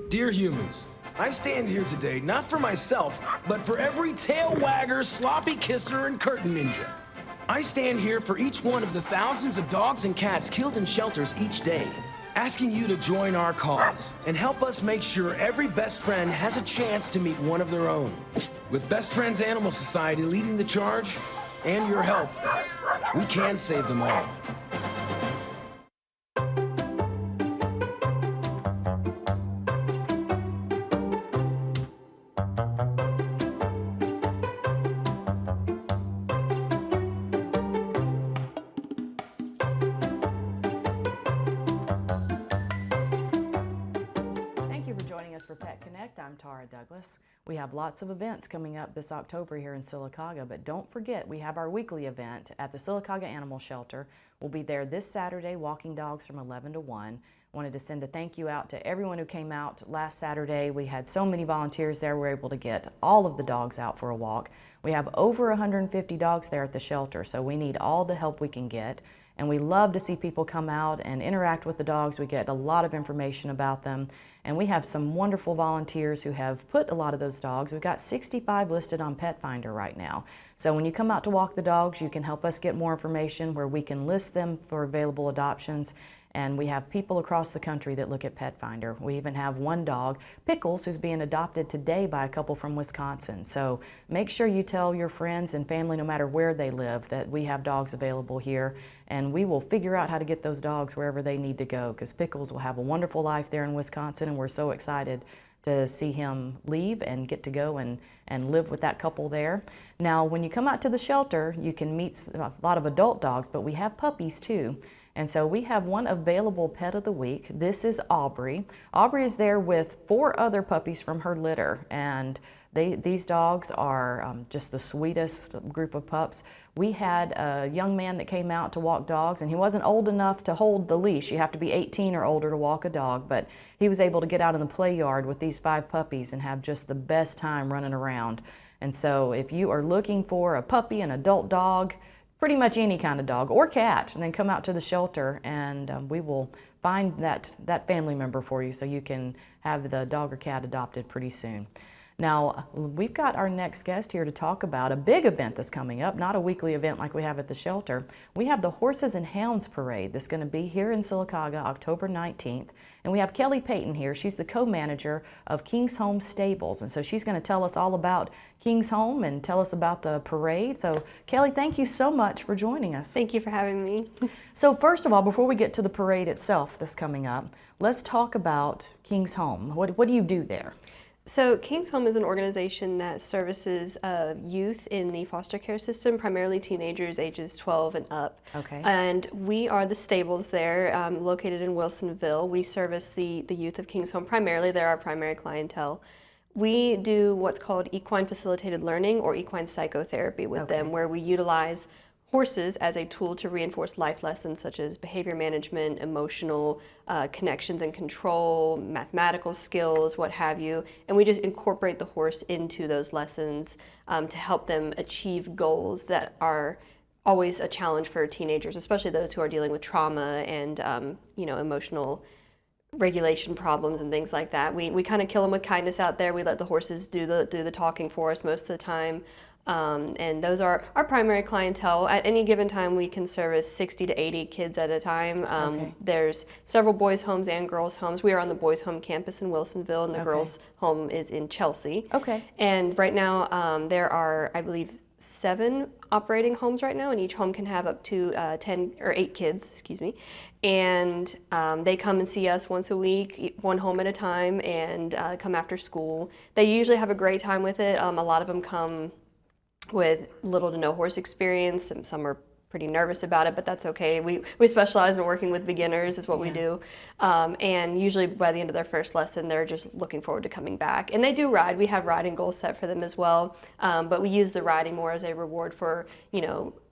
Dear humans, I stand here today not for myself, but for every tail wagger, sloppy kisser, and curtain ninja. I stand here for each one of the thousands of dogs and cats killed in shelters each day, asking you to join our cause and help us make sure every best friend has a chance to meet one of their own. With Best Friends Animal Society leading the charge, and your help, we can save them all. For Pet Connect, I'm Tara Douglas. We have lots of events coming up this October here in Sylacauga, but don't forget we have our weekly event at the Sylacauga Animal Shelter. We'll be there this Saturday walking dogs from 11 to 1. Wanted to send a thank you out to everyone who came out last Saturday. We had so many volunteers there. We were able to get all of the dogs out for a walk. We have over 150 dogs there at the shelter, so we need all the help we can get. And we love to see people come out and interact with the dogs. We get a lot of information about them. And we have some wonderful volunteers who have put a lot of those dogs. We've got 65 listed on Pet Finder right now. So when you come out to walk the dogs, you can help us get more information where we can list them for available adoptions. And we have people across the country that look at Pet Finder. We even have one dog, Pickles, who's being adopted today by a couple from Wisconsin. So make sure you tell your friends and family, no matter where they live, that we have dogs available here. And we will figure out how to get those dogs wherever they need to go, because Pickles will have a wonderful life there in Wisconsin, and we're so excited to see him leave and get to go and live with that couple there. Now, when you come out to the shelter, you can meet a lot of adult dogs, but we have puppies too. And so we have one available pet of the week. This is Aubrey. Aubrey is there with 4 other puppies from her litter, and these dogs are just the sweetest group of pups. We had a young man that came out to walk dogs, and he wasn't old enough to hold the leash. You have to be 18 or older to walk a dog, but he was able to get out in the play yard with these 5 puppies and have just the best time running around. And so if you are looking for a puppy, an adult dog, pretty much any kind of dog or cat, and then come out to the shelter, and we will find that family member for you so you can have the dog or cat adopted pretty soon. Now, we've got our next guest here to talk about a big event that's coming up, not a weekly event like we have at the shelter. We have the Horses and Hounds Parade that's going to be here in Sylacauga October 19th. And we have Kelly Payton here. She's the co-manager of King's Home Stables. And so she's going to tell us all about King's Home and tell us about the parade. So Kelly, thank you so much for joining us. Thank you for having me. So first of all, before we get to the parade itself that's coming up, let's talk about King's Home. What do you do there? So King's Home is an organization that services youth in the foster care system, primarily teenagers ages 12 and up. Okay. And we are the stables there, located in Wilsonville. We service the youth of King's Home primarily. They're our primary clientele. We do what's called equine facilitated learning or equine psychotherapy with them, where we utilize horses as a tool to reinforce life lessons such as behavior management, emotional connections and control, mathematical skills, what have you. And we just incorporate the horse into those lessons to help them achieve goals that are always a challenge for teenagers, especially those who are dealing with trauma and emotional regulation problems and things like that. We kind of kill them with kindness out there. We let the horses do the talking for us most of the time. And those are our primary clientele. At any given time, we can service 60 to 80 kids at a time. There's several boys' homes and girls' homes. We are on the boys' home campus in Wilsonville, and the girls' home is in Chelsea. And right now, there are, I believe, 7 operating homes right now, and each home can have up to 10 or 8 kids, excuse me. And they come and see us once a week, one home at a time, and come after school. They usually have a great time with it. A lot of them come with little to no horse experience, and some are pretty nervous about it, but that's okay. We specialize in working with beginners is what we do. And usually by the end of their first lesson, they're just looking forward to coming back. And they do ride. We have riding goals set for them as well, but we use the riding more as a reward for,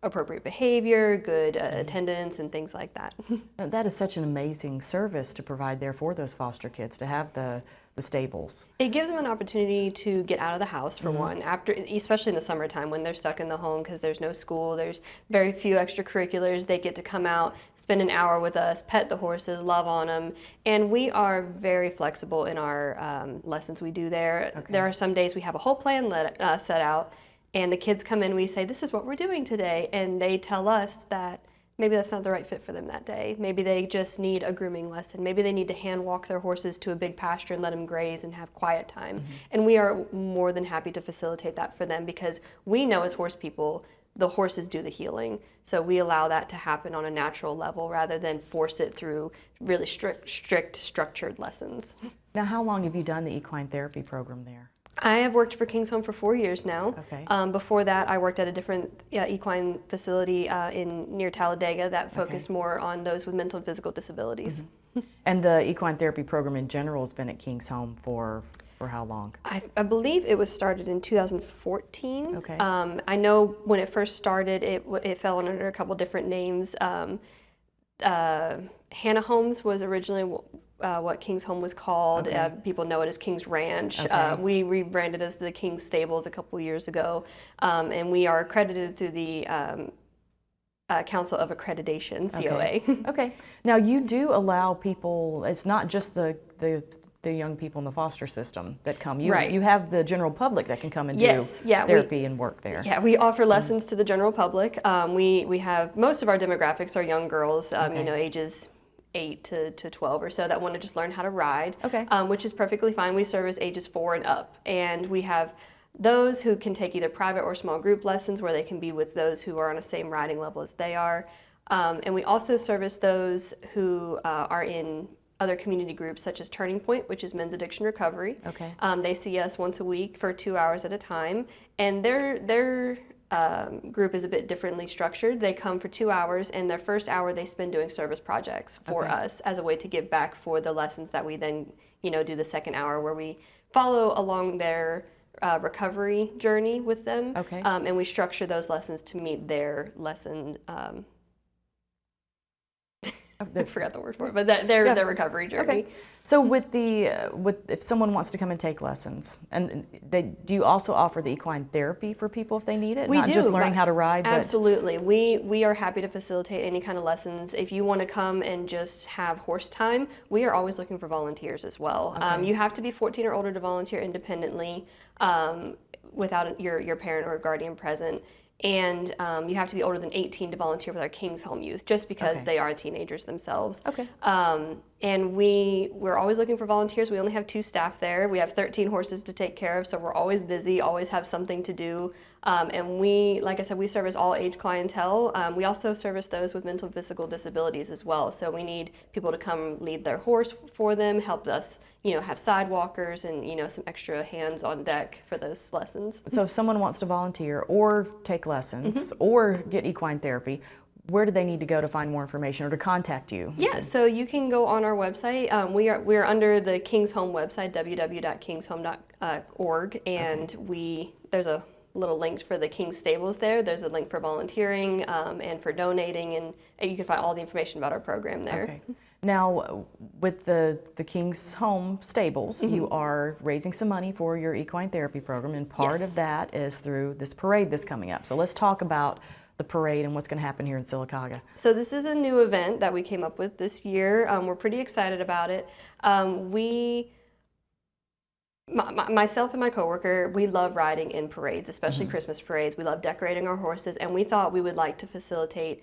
appropriate behavior, good attendance, and things like that. That is such an amazing service to provide there for those foster kids, to have the the stables? It gives them an opportunity to get out of the house for one, after, especially in the summertime when they're stuck in the home because there's no school, there's very few extracurriculars. They get to come out, spend an hour with us, pet the horses, love on them, and we are very flexible in our lessons we do there. Okay. There are some days we have a whole plan set out, and the kids come in, we say, this is what we're doing today, and they tell us that maybe that's not the right fit for them that day. Maybe they just need a grooming lesson. Maybe they need to hand walk their horses to a big pasture and let them graze and have quiet time. And we are more than happy to facilitate that for them because we know as horse people, the horses do the healing. So we allow that to happen on a natural level rather than force it through really strict structured lessons. Now, how long have you done the equine therapy program there? I have worked for King's Home for 4 years now. Okay. Before that, I worked at a different equine facility near Talladega that focused more on those with mental and physical disabilities. And the equine therapy program in general has been at King's Home for how long? I believe it was started in 2014. Okay. I know when it first started, it fell under a couple different names. Hannah Homes was originally what King's Home was called. Okay. People know it as King's Ranch. Okay. We rebranded as the King's Stables a couple years ago, and we are accredited through the Council of Accreditation, COA. Okay. Now, you do allow people, it's not just the young people in the foster system that come. Right. You have the general public that can come and Yes, do yeah, therapy and work there. Yeah, we offer lessons to the general public. We have, most of our demographics are young girls, Okay. ages 8 to 12 or so that want to just learn how to ride, Okay. Which is perfectly fine. We service ages 4 and up, and we have those who can take either private or small group lessons where they can be with those who are on the same riding level as they are. And we also service those who are in other community groups such as Turning Point, which is men's addiction recovery. Okay. They see us once a week for 2 hours at a time, and their group is a bit differently structured. They come for 2 hours, and their first hour they spend doing service projects for Okay. us as a way to give back for the lessons that we then, do the second hour where we follow along their recovery journey with them. Okay. And we structure those lessons to meet their lesson. I forgot the word for it, but their recovery journey. Okay. So with if someone wants to come and take lessons, and do you also offer the equine therapy for people if they need it? We Not do, just learning but how to ride, absolutely. We are happy to facilitate any kind of lessons. If you want to come and just have horse time, we are always looking for volunteers as well. Okay. You have to be 14 or older to volunteer independently without your parent or guardian present. And you have to be older than 18 to volunteer with our King's Home youth, just because Okay. they are teenagers themselves. Okay. And we're always looking for volunteers. We only have 2 staff there. We have 13 horses to take care of, so we're always busy, always have something to do. And like I said, we service all age clientele. We also service those with mental and physical disabilities as well. So we need people to come lead their horse for them, help us, have sidewalkers and, some extra hands on deck for those lessons. So if someone wants to volunteer or take lessons Mm-hmm. or get equine therapy, where do they need to go to find more information or to contact you? Yeah, so you can go on our website. We are under the King's Home website, www.kingshome.org, and there's a little link for the King's Stables there. There's a link for volunteering and for donating, and you can find all the information about our program there. Okay. Now, with the King's Home Stables, Mm-hmm. you are raising some money for your equine therapy program, and part Yes. of that is through this parade that's coming up. So let's talk about the parade and what's going to happen here in Sylacauga. So this is a new event that we came up with this year. We're pretty excited about it. Myself and my coworker, we love riding in parades, especially Christmas parades. We love decorating our horses, and we thought we would like to facilitate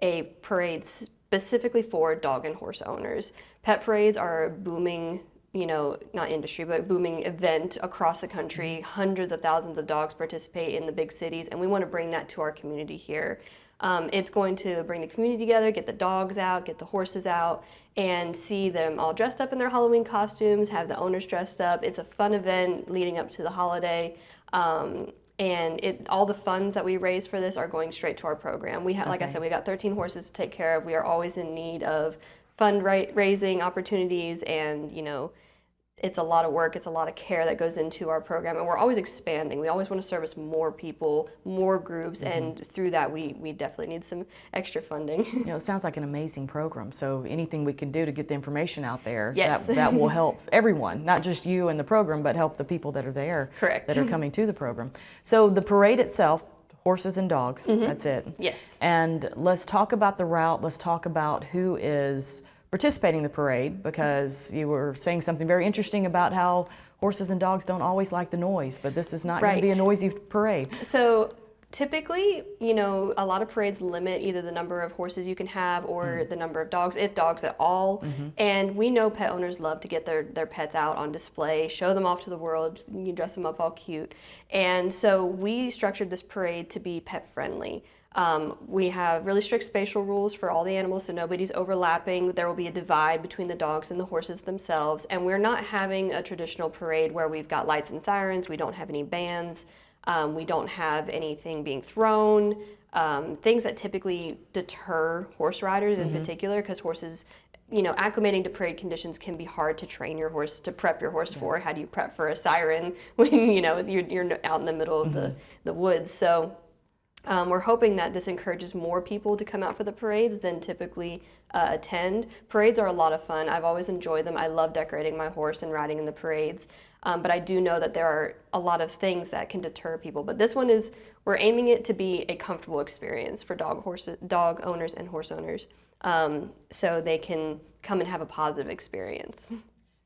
a parade specifically for dog and horse owners. Pet parades are a booming, not industry, but booming event across the country. Hundreds of thousands of dogs participate in the big cities, and we want to bring that to our community here. It's going to bring the community together, get the dogs out, get the horses out, and see them all dressed up in their Halloween costumes, have the owners dressed up. It's a fun event leading up to the holiday. And all the funds that we raise for this are going straight to our program. We have, like I Okay. said, we got 13 horses to take care of. We are always in need of fundraising opportunities, and it's a lot of work, it's a lot of care that goes into our program, and we're always expanding. We always want to service more people, more groups, and through that we definitely need some extra funding. You know, it sounds like an amazing program. So anything we can do to get the information out there, Yes. that will help everyone, not just you and the program, but help the people that are there, Correct. that are coming to the program. So the parade itself, horses and dogs, that's it. Yes. And let's talk about the route. Let's talk about who is participating in the parade, because you were saying something very interesting about how horses and dogs don't always like the noise, but this is not going to be a Right. noisy parade. So typically, you know, a lot of parades limit either the number of horses you can have or the number of dogs, if dogs at all. And we know pet owners love to get their pets out on display, show them off to the world, you dress them up all cute. And so we structured this parade to be pet friendly. We have really strict spatial rules for all the animals, so nobody's overlapping. There will be a divide between the dogs and the horses themselves. And we're not having a traditional parade where we've got lights and sirens. We don't have any bands. We don't have anything being thrown. Things that typically deter horse riders in particular, because horses, you know, acclimating to parade conditions can be hard to train your horse, to prep your horse for. How do you prep for a siren when, you know, you're out in the middle of the woods? So we're hoping that this encourages more people to come out for the parades than typically attend. Parades are a lot of fun. I've always enjoyed them. I love decorating my horse and riding in the parades. But I do know that there are a lot of things that can deter people. But this one is, we're aiming it to be a comfortable experience for dog owners and horse owners, so they can come and have a positive experience.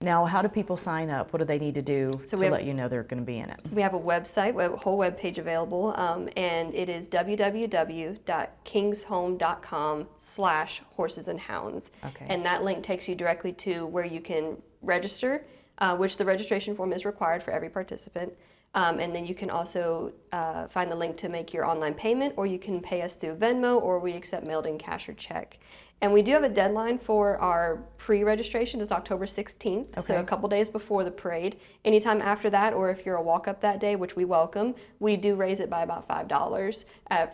Now, how do people sign up? What do they need to do to we have- let you know they're going to be in it? We have a website, we have a whole web page available, and it is www.kingshome.com/horsesandhounds. Okay. And that link takes you directly to where you can register, which the registration form is required for every participant. And then you can also find the link to make your online payment, or you can pay us through Venmo, or we accept mailed-in cash or check. And we do have a deadline for our pre-registration. It's October 16th, so Okay. a couple days before the parade. Anytime after that, or if you're a walk-up that day, which we welcome, we do raise it by about $5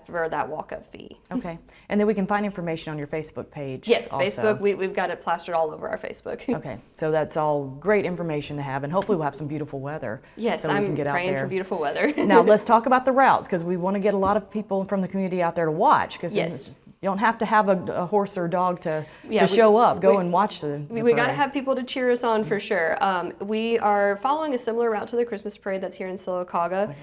for that walk-up fee. Okay. And then we can find information on your Facebook page. Yes, also. Facebook, we've got it plastered all over our Facebook. Okay, so that's all great information to have, and hopefully we'll have some beautiful weather. Yes, so we I'm can get out praying there. for beautiful weather. Now let's talk about the routes, because we want to get a lot of people from the community out there to watch. Because Yes. you don't have to have a horse or a dog to Yeah, show up. Go we- and watch the We got to parade. have people to cheer us on for sure. We are following a similar route to the Christmas parade that's here in Sylacauga.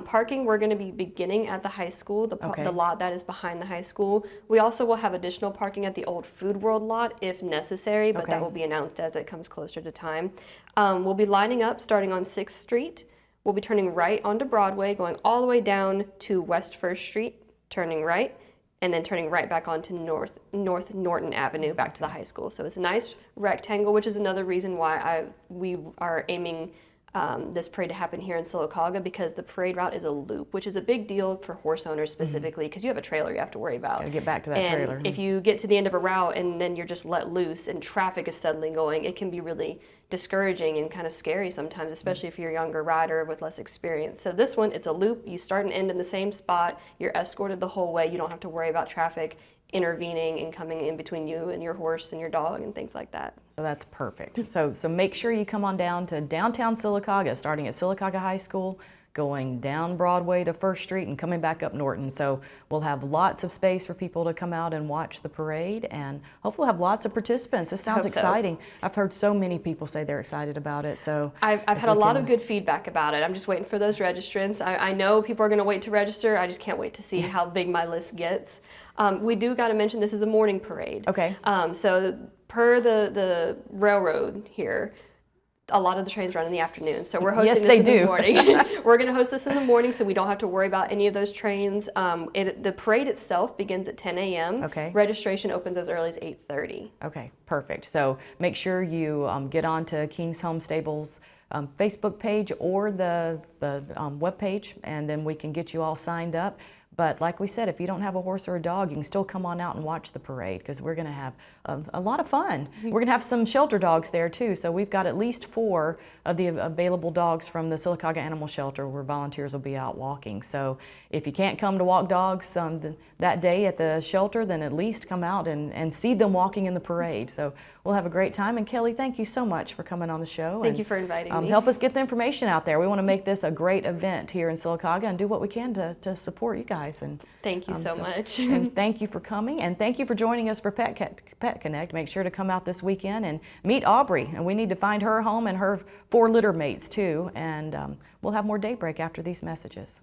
Parking, we're going to be beginning at the high school, Okay. the lot that is behind the high school. We also will have additional parking at the old Food World lot if necessary, but Okay. that will be announced as it comes closer to time. We'll be lining up starting on 6th Street. We'll be turning right onto Broadway, going all the way down to West 1st Street, turning right, and then turning right back onto North Norton Avenue back to the high school. So it's a nice rectangle, which is another reason why we are aiming this parade to happen here in Sylacauga, because the parade route is a loop, which is a big deal for horse owners specifically, because you have a trailer you have to worry about. Gotta get back to that and trailer. if you get to the end of a route and then you're just let loose and traffic is suddenly going, it can be really discouraging and kind of scary sometimes, especially if you're a younger rider with less experience. So this one, it's a loop. You start and end in the same spot. You're escorted the whole way. You don't have to worry about traffic intervening and coming in between you and your horse and your dog and things like that. So that's perfect. So make sure you come on down to downtown Sylacauga, starting at Sylacauga High School, going down Broadway to 1st Street and coming back up Norton. So we'll have lots of space for people to come out and watch the parade, and hopefully we'll have lots of participants. This sounds Hope so. exciting. I've heard so many people say they're excited about it. So I've if had a we lot can- of good feedback about it. I'm just waiting for those registrants. I know people are going to wait to register. I just can't wait to see how big my list gets. We do got to mention this is a morning parade. Okay. So per the railroad here, a lot of the trains run in the afternoon. So we're hosting Yes, this they in do. the morning. We're going to host this in the morning so we don't have to worry about any of those trains. The parade itself begins at 10 a.m. Okay. Registration opens as early as 8:30. Okay, perfect. So make sure you get on to King's Home Stables Facebook page or the web page, and then we can get you all signed up. But like we said, if you don't have a horse or a dog, you can still come on out and watch the parade because we're going to have a lot of fun. We're going to have some shelter dogs there too. So we've got at least 4 of the available dogs from the Sylacauga Animal Shelter where volunteers will be out walking. So if you can't come to walk dogs that day at the shelter, then at least come out and see them walking in the parade. So we'll have a great time. And Kelly, thank you so much for coming on the show. Thank you for inviting me. Help us get the information out there. We want to make this a great event here in Sylacauga and do what we can to support you guys. And thank you so much. And thank you for coming, and thank you for joining us for Pet Connect. Make sure to come out this weekend and meet Aubrey, and we need to find her home and her 4 litter mates too. And we'll have more Daybreak after these messages.